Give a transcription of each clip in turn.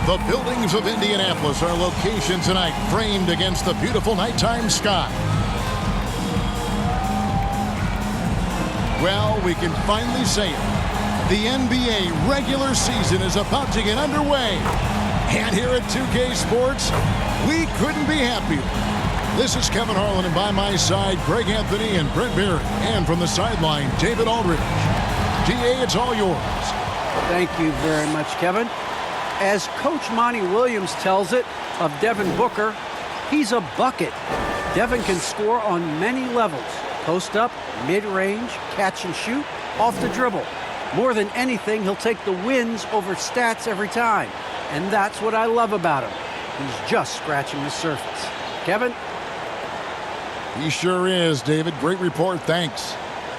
The buildings of Indianapolis are location tonight, framed against the beautiful nighttime sky. Well, we can finally say it. The NBA regular season is about to get underway. And here at 2K Sports, we couldn't be happier. This is Kevin Harlan, and by my side, Greg Anthony and Brent Barrett. And from the sideline, David Aldridge. DA, it's all yours. Thank you very much, Kevin. As Coach Monty Williams tells it of Devin Booker, he's a bucket. Devin can score on many levels. Post up, mid-range, catch and shoot, off the dribble. More than anything, he'll take the wins over stats every time. And that's what I love about him. He's just scratching the surface. Kevin? He sure is, David. Great report, thanks.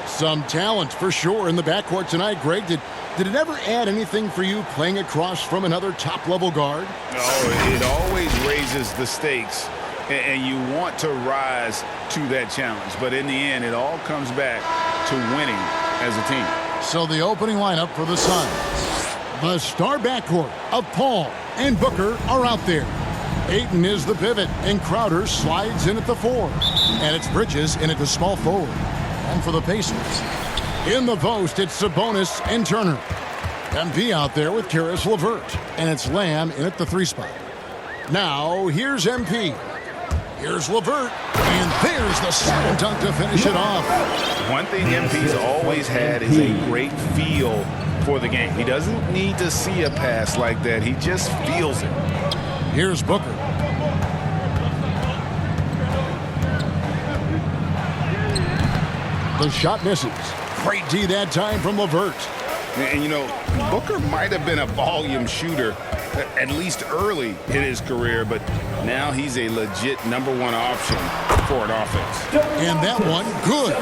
Some talent for sure in the backcourt tonight, Greg. Did it ever add anything for you playing across from another top-level guard? Oh, it always raises the stakes, and you want to rise to that challenge. But in the end, it all comes back to winning as a team. So the opening lineup for the Suns. The star backcourt of Paul and Booker are out there. Ayton is the pivot, and Crowder slides in at the 4. And it's Bridges in at the small forward. And for the Pacers, in the post, it's Sabonis and Turner. MP out there with Caris LeVert. And it's Lamb in at the 3 spot. Now, here's MP. Here's LeVert. And there's the slam dunk to finish it off. One thing MP's always had is a great feel for the game. He doesn't need to see a pass like that. He just feels it. Here's Booker. The shot misses. Great D that time from LeVert. And, you know, Booker might have been a volume shooter, at least early in his career, but now he's a legit #1 option for an offense. And that one, good.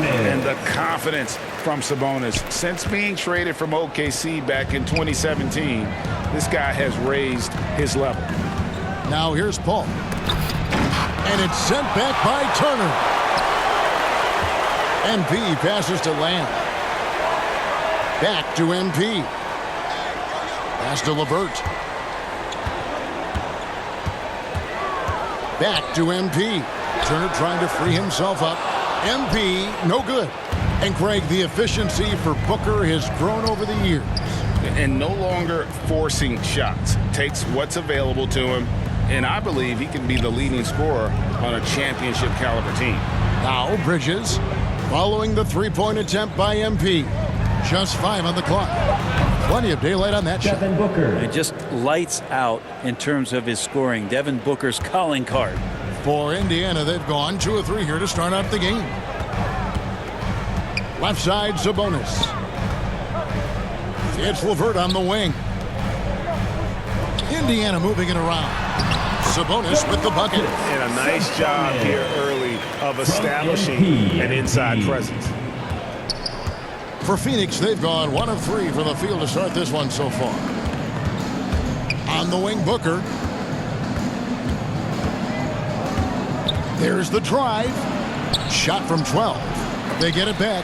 And the confidence from Sabonis. Since being traded from OKC back in 2017, this guy has raised his level. Now here's Paul. And it's sent back by Turner. MP passes to Lamb. Back to MP. Pass to LeVert. Back to MP. Turner trying to free himself up. MP, no good. And Craig, the efficiency for Booker has grown over the years. And no longer forcing shots. Takes what's available to him. And I believe he can be the leading scorer on a championship caliber team. Now Bridges following the three-point attempt by MP. Just 5 on the clock. Plenty of daylight on that shot. Devin Booker. It just lights out in terms of his scoring. Devin Booker's calling card. For Indiana, they've gone 2 of 3 here to start out the game. Left side, Sabonis. It's LeVert on the wing. Indiana moving it around. Sabonis with the bucket. And a nice job here early of establishing an inside presence. For Phoenix, they've gone 1 of 3 from the field to start this one so far. On the wing, Booker. There's the drive. Shot from 12. They get it back.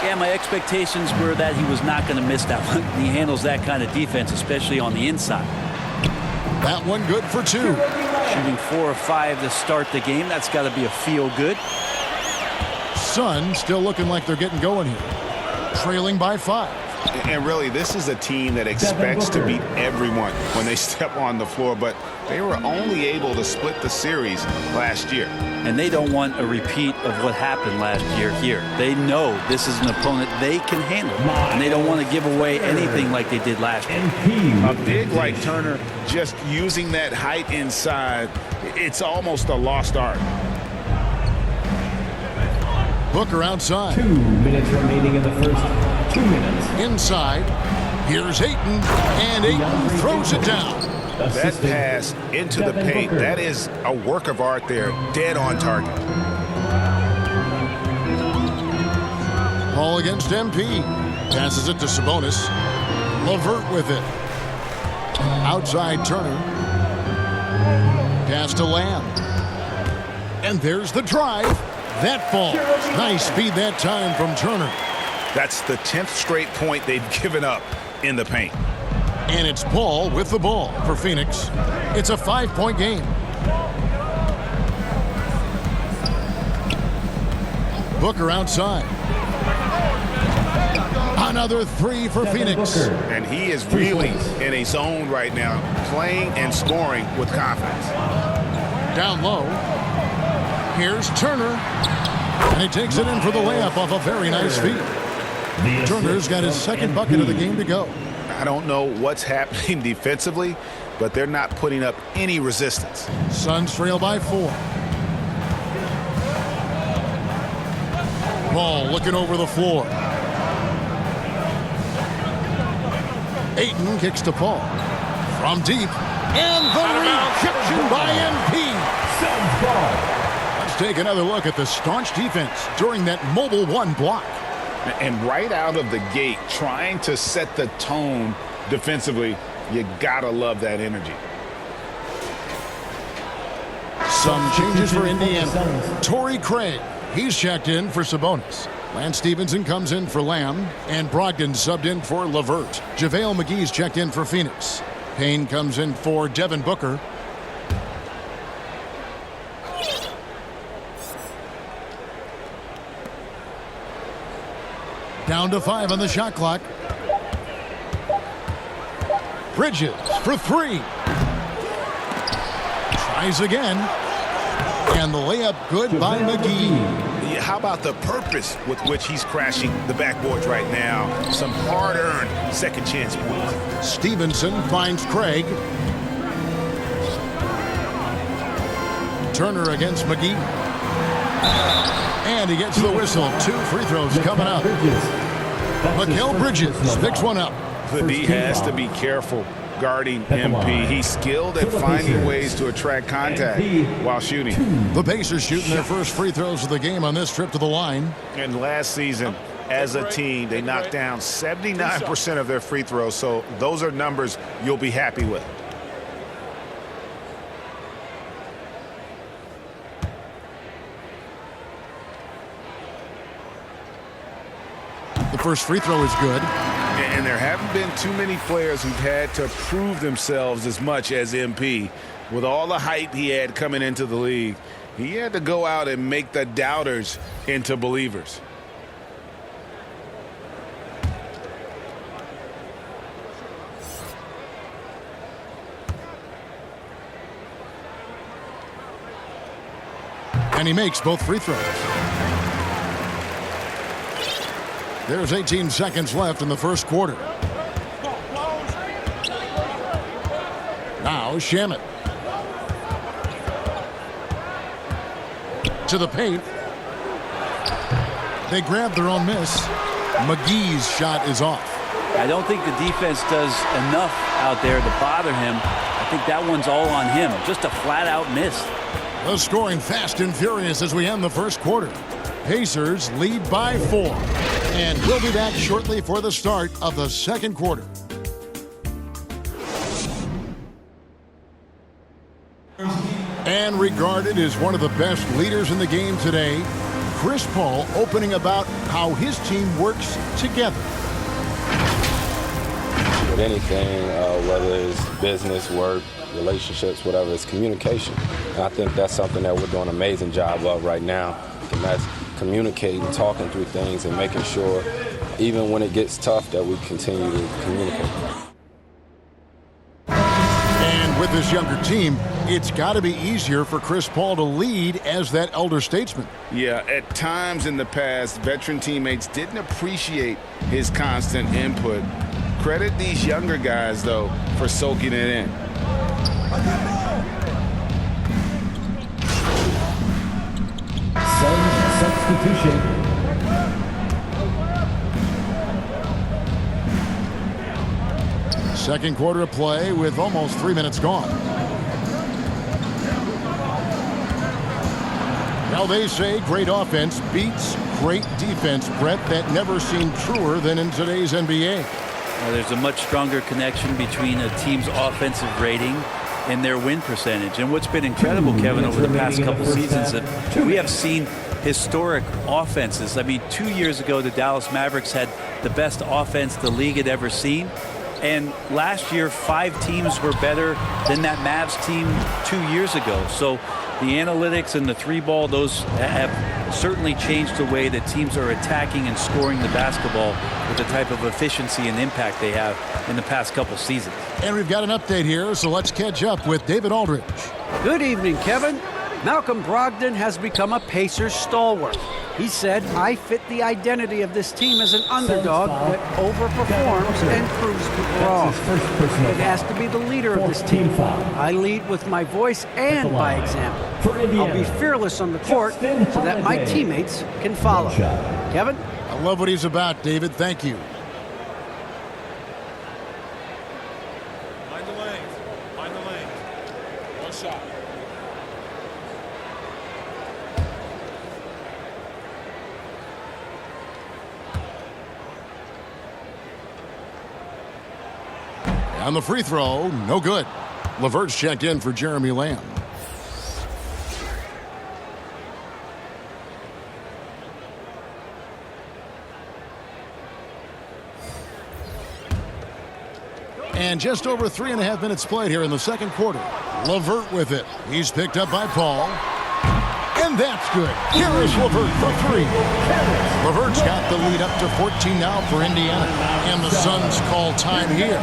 Yeah, my expectations were that he was not going to miss that one. He handles that kind of defense, especially on the inside. That one good for 2. Shooting 4 of 5 to start the game. That's got to be a feel good. Suns still looking like they're getting going here. Trailing by 5. And really, this is a team that expects to beat everyone when they step on the floor, but they were only able to split the series last year. And they don't want a repeat of what happened last year here. They know this is an opponent they can handle, and they don't want to give away anything like they did last year. A big like Turner, just using that height inside, it's almost a lost art. Booker outside. 2 minutes remaining in the first. 2 minutes. Inside. Here's Ayton. And Ayton throws it down. That pass into the paint, that is a work of art there. Dead on target. Paul against MP. Passes it to Sabonis. LeVert with it. Outside Turner. Pass to Lamb. And there's the drive. That falls. Nice speed that time from Turner. That's the 10th straight point they've given up in the paint. And it's Paul with the ball for Phoenix. It's a 5-point game. Booker outside. Another three for Phoenix. And he is really in a zone right now, playing and scoring with confidence. Down low. Here's Turner. And he takes it in for the layup off a very nice feed. Turner's got his second bucket of the game to go. I don't know what's happening defensively, but they're not putting up any resistance. Suns trail by 4. Ball looking over the floor. Ayton kicks to Paul. From deep. And the rejection by MP. Let's take another look at the staunch defense during that mobile 1 block. And right out of the gate, trying to set the tone defensively, you gotta love that energy. Some changes for Indiana. Torrey Craig, he's checked in for Sabonis. Lance Stevenson comes in for Lamb, and Brogdon subbed in for LeVert. JaVale McGee's checked in for Phoenix. Payne comes in for Devin Booker. Down to 5 on the shot clock. Bridges for 3. Tries again. And the layup good by McGee. How about the purpose with which he's crashing the backboards right now? Some hard-earned second chance points. Stevenson finds Craig. Turner against McGee. And he gets the whistle. 2 free throws coming up. Mikal Bridges picks one up. The D has to be careful guarding MP. He's skilled at finding ways to attract contact while shooting. The Pacers shooting their first free throws of the game on this trip to the line. And last season, as a team, they knocked down 79% of their free throws, so those are numbers you'll be happy with. The first free throw is good. And there haven't been too many players who've had to prove themselves as much as MP. With all the hype he had coming into the league, he had to go out and make the doubters into believers. And he makes both free throws. There's 18 seconds left in the first quarter. Now Shamet. To the paint. They grab their own miss. McGee's shot is off. I don't think the defense does enough out there to bother him. I think that one's all on him. Just a flat-out miss. The scoring fast and furious as we end the first quarter. Pacers lead by 4. And we'll be back shortly for the start of the second quarter. And regarded as one of the best leaders in the game today, Chris Paul opening about how his team works together. With anything, whether it's business, work, relationships, whatever, it's communication. And I think that's something that we're doing an amazing job of right now. And that's communicating, talking through things, and making sure, even when it gets tough, that we continue to communicate. And with this younger team, it's got to be easier for Chris Paul to lead as that elder statesman. Yeah, at times in the past, veteran teammates didn't appreciate his constant input. Credit these younger guys, though, for soaking it in. Substitution. Second quarter of play with almost 3 minutes gone. Now they say great offense beats great defense, Brett. That never seemed truer than in today's NBA. There's a much stronger connection between a team's offensive rating and their win percentage. And what's been incredible, Kevin, over the past couple seasons, that we have seen historic offenses. I mean, 2 years ago, the Dallas Mavericks had the best offense the league had ever seen. And last year, 5 teams were better than that Mavs team 2 years ago. So the analytics and the 3-ball, those have certainly changed the way that teams are attacking and scoring the basketball with the type of efficiency and impact they have in the past couple seasons. And we've got an update here, so let's catch up with David Aldridge. Good evening, Kevin. Malcolm Brogdon has become a Pacers stalwart. He said, I fit the identity of this team as an underdog that overperforms and proves people wrong. It has to be the leader of this team. I lead with my voice and by example. I'll be fearless on the court so that my teammates can follow. Kevin? I love what he's about, David. Thank you. Find the lane. Find the lane. One shot. On the free throw, no good. LeVert's checked in for Jeremy Lamb. And just over 3.5 minutes played here in the second quarter. LeVert with it. He's picked up by Paul. And that's good. Here is LeVert for 3. LeVert's got the lead up to 14 now for Indiana. And the Suns call time here.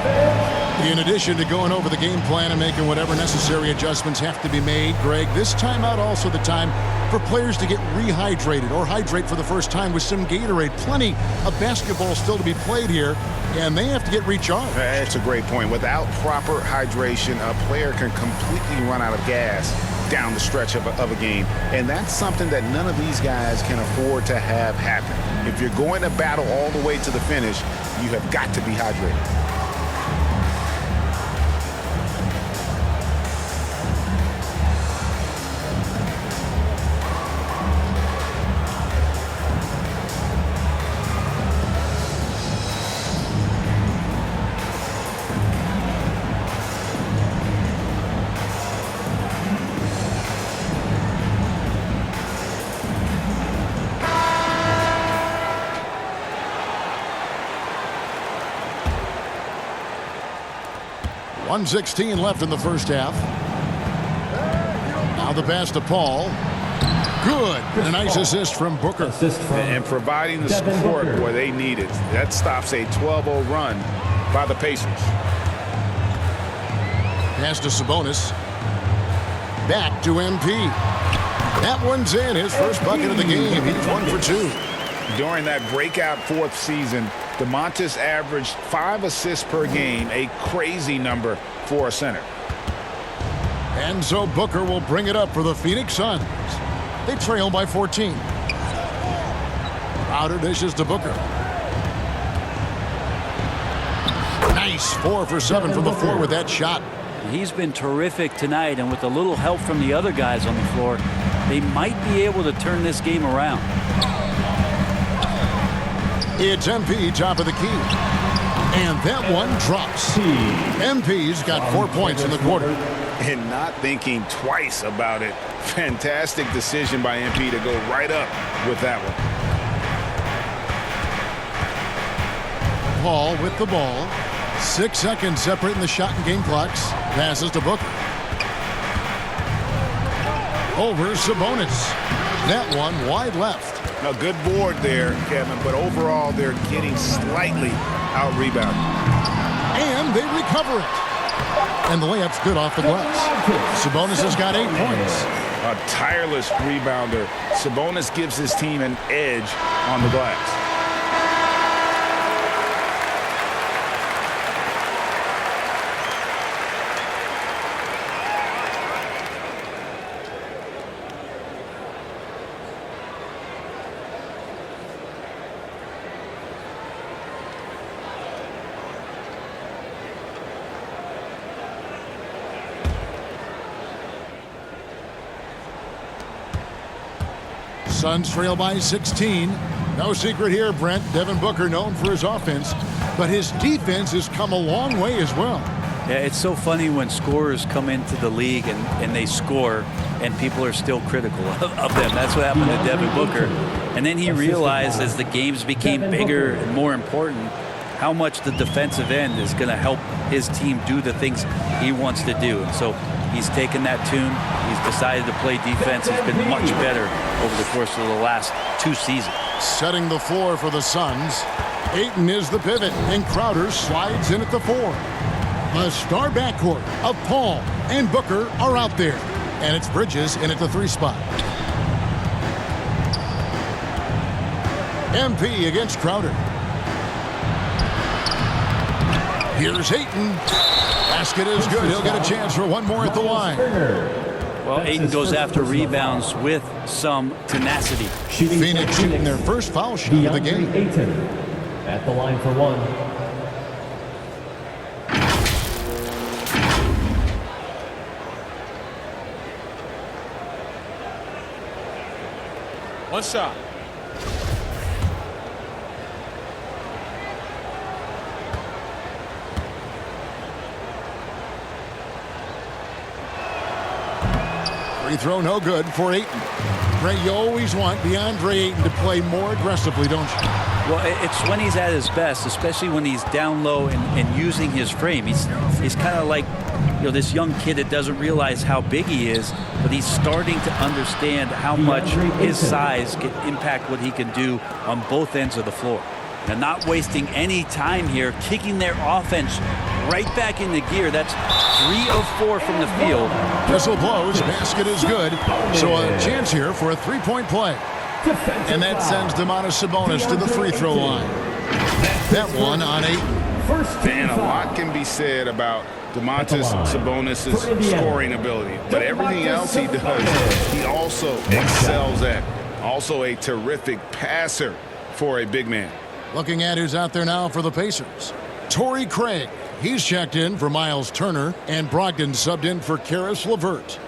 In addition to going over the game plan and making whatever necessary adjustments have to be made, Greg, this timeout also the time for players to get rehydrated or hydrate for the first time with some Gatorade. Plenty of basketball still to be played here, and they have to get recharged. That's a great point. Without proper hydration, a player can completely run out of gas down the stretch of a game. And that's something that none of these guys can afford to have happen. If you're going to battle all the way to the finish, you have got to be hydrated. .116 left in the first half. Now the pass to Paul. Good. And a nice assist from Booker. And providing the support where they need it. That stops a 12-0 run by the Pacers. Pass to Sabonis. Back to MP. That one's in. His first bucket of the game. He's 1 for 2. During that breakout fourth season, DeMontis averaged 5 assists per game, a crazy number for a center. And so Booker will bring it up for the Phoenix Suns. They trail by 14. Crowder dishes to Booker. Nice 4 for 7 from the floor with that shot. He's been terrific tonight, and with a little help from the other guys on the floor, they might be able to turn this game around. It's MP top of the key. And that one drops. MP's got 4 points in the quarter. And not thinking twice about it. Fantastic decision by MP to go right up with that one. Paul with the ball. 6 seconds separating the shot and game clocks. Passes to Booker. Over Sabonis. That one wide left. A good board there, Kevin, but overall they're getting slightly out-rebounded. And they recover it. And the layup's good off the glass. Sabonis has got 8 points. A tireless rebounder. Sabonis gives his team an edge on the glass. Suns trail by 16. No secret here, Brent. Devin Booker known for his offense, but his defense has come a long way as well. Yeah, it's so funny when scorers come into the league and they score and people are still critical of them. That's what happened to Devin Booker. And then he realized as the games became bigger and more important how much the defensive end is going to help his team do the things he wants to do. And so he's taken that tune. He's decided to play defense. He's been much better over the course of the last 2 seasons. Setting the floor for the Suns. Ayton is the pivot, and Crowder slides in at the 4. The star backcourt of Paul and Booker are out there. And it's Bridges in at the 3 spot. MP against Crowder. Here's Ayton. Basket is good. He'll get a chance for one more at the line. Well, Ayton goes after rebounds with some tenacity. Phoenix shooting their first foul shot of the game. Ayton at the line for 1. One shot. Free throw no good for Ayton. Ray, you always want DeAndre Ayton to play more aggressively, don't you? Well, it's when he's at his best, especially when he's down low and using his frame. He's kind of like, this young kid that doesn't realize how big he is, but he's starting to understand how much his size can impact what he can do on both ends of the floor. And not wasting any time here, kicking their offense right back into gear. That's 3 of 4 from the field. Whistle blows. Basket is good. So a chance here for a 3-point play. And that sends Domantas Sabonis to the free throw line. That one on 8. And a lot can be said about Domantas Sabonis' scoring ability. But everything else he does, he also excels at. Also a terrific passer for a big man. Looking at who's out there now for the Pacers. Torrey Craig. He's checked in for Miles Turner, and Brogdon subbed in for Karis LeVert.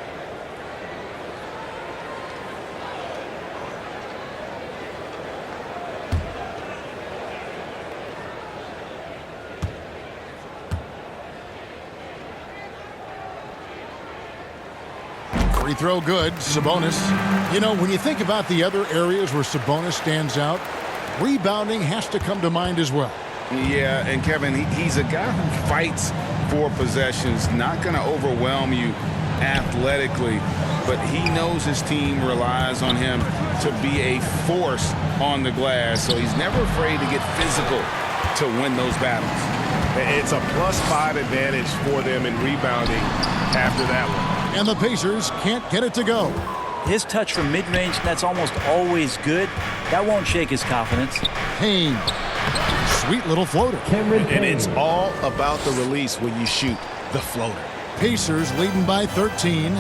Free throw good. Sabonis. When you think about the other areas where Sabonis stands out, rebounding has to come to mind as well. Yeah, and Kevin, he's a guy who fights for possessions, not going to overwhelm you athletically, but he knows his team relies on him to be a force on the glass, so he's never afraid to get physical to win those battles. It's a +5 advantage for them in rebounding after that one. And the Pacers can't get it to go. His touch from mid-range, that's almost always good. That won't shake his confidence. Payne. Sweet little floater. And it's all about the release when you shoot the floater. Pacers leading by 13.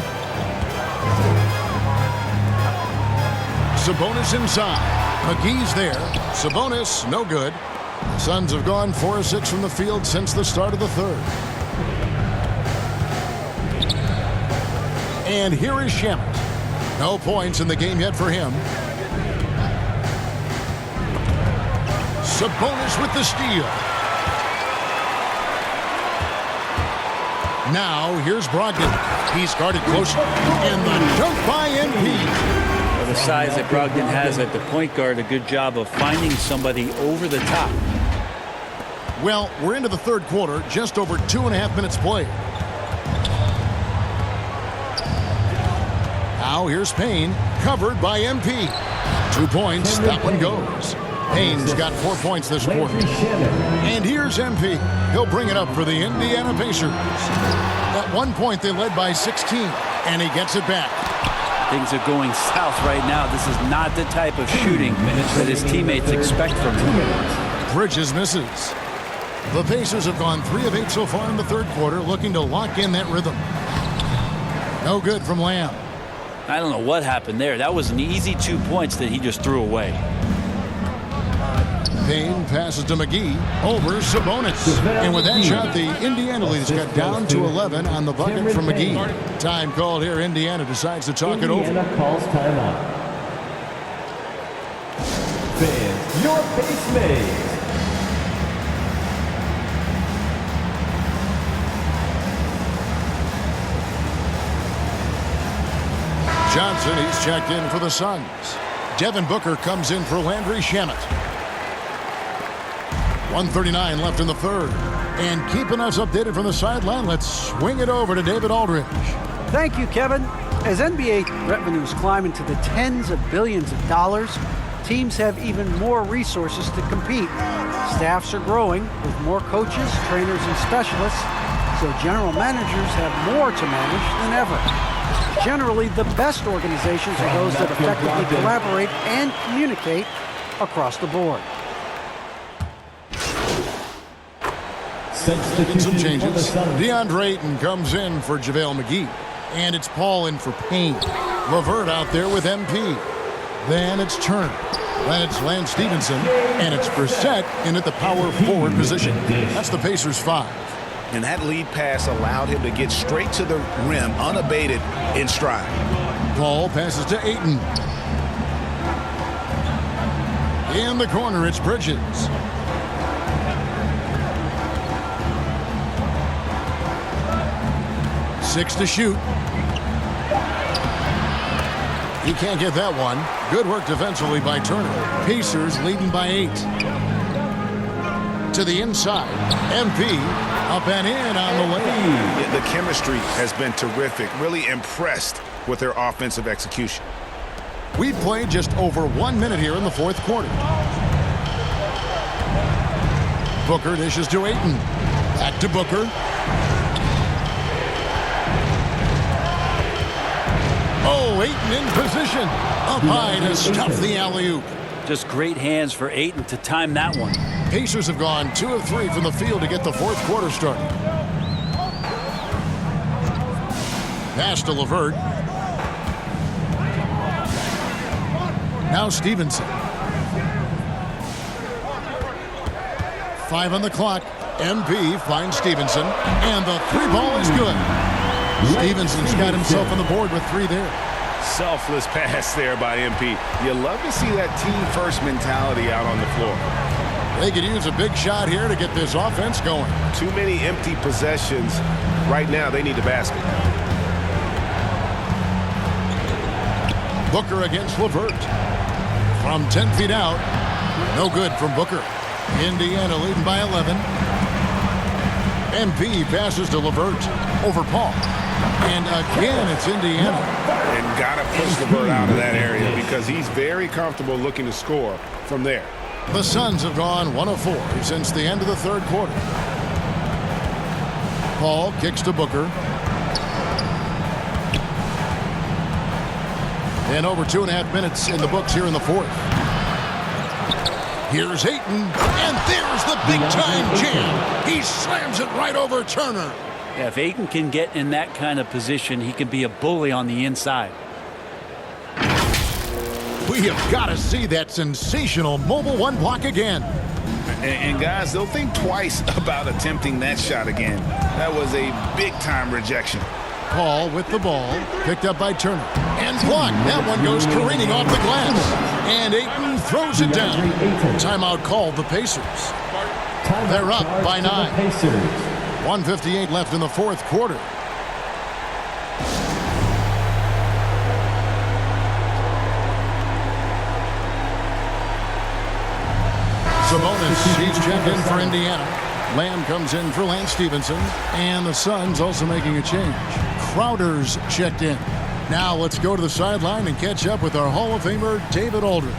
Sabonis inside. McGee's there. Sabonis, no good. Suns have gone 4 of 6 from the field since the start of the third. And here is Shamet. No points in the game yet for him. Sabonis with the steal. Now here's Brogdon. He's guarded closely. And the dunk by MP. Well, the size that Brogdon has at the point guard, a good job of finding somebody over the top. Well, we're into the third quarter, just over 2.5 minutes played. Now here's Payne, covered by MP. 2 points, that one goes. Payne's got 4 points this quarter. And here's MP. He'll bring it up for the Indiana Pacers. At one point, they led by 16, and he gets it back. Things are going south right now. This is not the type of shooting that his teammates expect from him. Bridges misses. The Pacers have gone 3 of 8 so far in the third quarter, looking to lock in that rhythm. No good from Lamb. I don't know what happened there. That was an easy 2 points that he just threw away. Payne passes to McGee over Sabonis. And with that shot, the Indiana lead's got down to 11 on the bucket from McGee. Time called here. Indiana decides to talk it over. Indiana calls timeout. Fans, your base made. Johnson, he's checked in for the Suns. Devin Booker comes in for Landry Shamet. 1:39 left in the third. And keeping us updated from the sideline, let's swing it over to David Aldridge. Thank you, Kevin. As NBA revenues climb into the tens of billions of dollars, teams have even more resources to compete. Staffs are growing with more coaches, trainers, and specialists, so general managers have more to manage than ever. Generally, the best organizations are those that effectively collaborate and communicate across the board. Some changes. DeAndre Ayton comes in for JaVale McGee. And it's Paul in for Payne. LeVert out there with MP. Then it's Turner. Then it's Lance Stevenson. And it's Brissett in at the power forward position. That's the Pacers 5. And that lead pass allowed him to get straight to the rim unabated in stride. Paul passes to Ayton. In the corner, it's Bridges. Six to shoot. He can't get that one. Good work defensively by Turner. Pacers leading by 8. To the inside. MP up and in on the way. Yeah, the chemistry has been terrific. Really impressed with their offensive execution. We've played just over 1 minute here in the fourth quarter. Booker dishes to Ayton. Back to Booker. Oh, Ayton in position. Up high to stuff the alley-oop. Just great hands for Ayton to time that one. Pacers have gone 2 of 3 from the field to get the fourth quarter started. Pass to LeVert. Now Stevenson. 5 on the clock. MP finds Stevenson. And the 3 ball is good. Stevenson's got himself on the board with 3 there. Selfless pass there by MP. You love to see that team-first mentality out on the floor. They could use a big shot here to get this offense going. Too many empty possessions. Right now, they need the basket. Booker against LeVert. From 10 feet out. No good from Booker. Indiana leading by 11. MP passes to LeVert over Paul. And again, it's Indiana. And got to push LeVert out of that area because he's very comfortable looking to score from there. The Suns have gone 1 of 4 since the end of the third quarter. Paul kicks to Booker. And over 2.5 minutes in the books here in the fourth. Here's Ayton, and there's the big-time jam. He slams it right over Turner. Yeah, if Ayton can get in that kind of position, he can be a bully on the inside. We have got to see that sensational mobile one block again. And guys, they'll think twice about attempting that shot again. That was a big-time rejection. Paul with the ball, picked up by Turner. And blocked. That one goes careening off the glass. And Ayton throws it down. Timeout called the Pacers. They're up by 9. 1:58 left in the fourth quarter. Sabonis, he's checked in for Indiana. Lamb comes in for Lance Stevenson. And the Suns also making a change. Crowder's checked in. Now let's go to the sideline and catch up with our Hall of Famer, David Aldridge.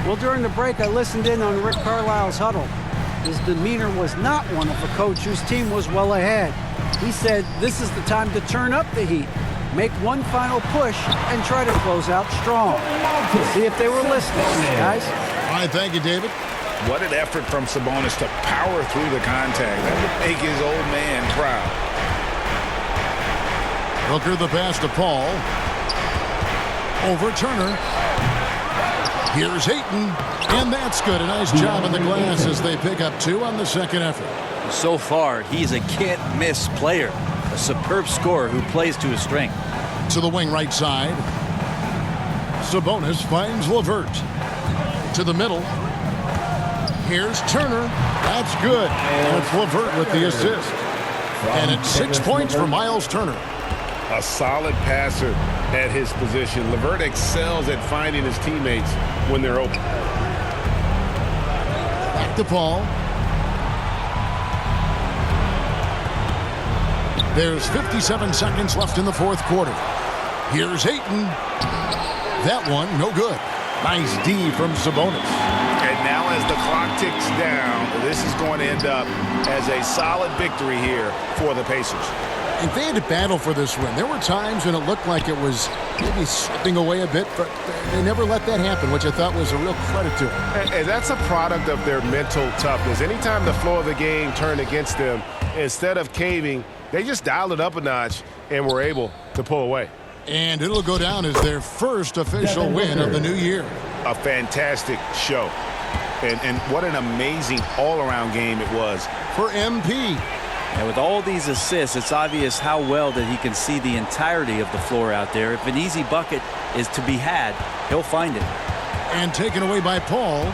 Well, during the break, I listened in on Rick Carlisle's huddle. His demeanor was not one of a coach whose team was well ahead. He said this is the time to turn up the heat, make one final push, and try to close out strong. See if they were listening, guys. All right, thank you, David. What an effort from Sabonis to power through the contact. That would make his old man proud. Booker the pass to Paul. Over Turner. Here's Ayton. And that's good. A nice job in the glass as they pick up 2 on the second effort. So far, he's a can't-miss player. A superb scorer who plays to his strength. To the wing right side. Sabonis finds LeVert. To the middle. Here's Turner. That's good. And it's LeVert with the assist. And it's 6 points for Miles Turner. A solid passer at his position. LeVert excels at finding his teammates when they're open. Back to Paul. There's 57 seconds left in the fourth quarter. Here's Ayton. That one, no good. Nice D from Sabonis. And now as the clock ticks down, this is going to end up as a solid victory here for the Pacers. And they had to battle for this win. There were times when it looked like it was maybe slipping away a bit, but they never let that happen, which I thought was a real credit to them. And that's a product of their mental toughness. Anytime the flow of the game turned against them, instead of caving, they just dialed it up a notch and were able to pull away. And it'll go down as their first official win of the new year. A fantastic show. And what an amazing all-around game it was. For MP. And with all these assists, it's obvious how well that he can see the entirety of the floor out there. If an easy bucket is to be had, he'll find it. And taken away by Paul.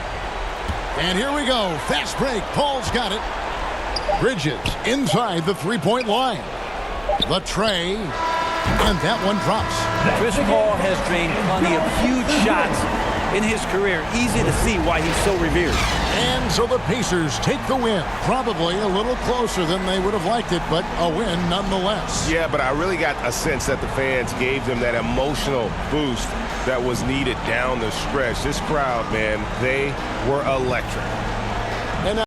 And here we go. Fast break. Paul's got it. Bridges inside the three-point line. The tray. And that one drops. Chris Paul has drained plenty of huge shots in his career. Easy to see why he's so revered. And so the Pacers take the win. Probably a little closer than they would have liked it, but a win nonetheless. Yeah, but I really got a sense that the fans gave them that emotional boost that was needed down the stretch. This crowd, man, they were electric.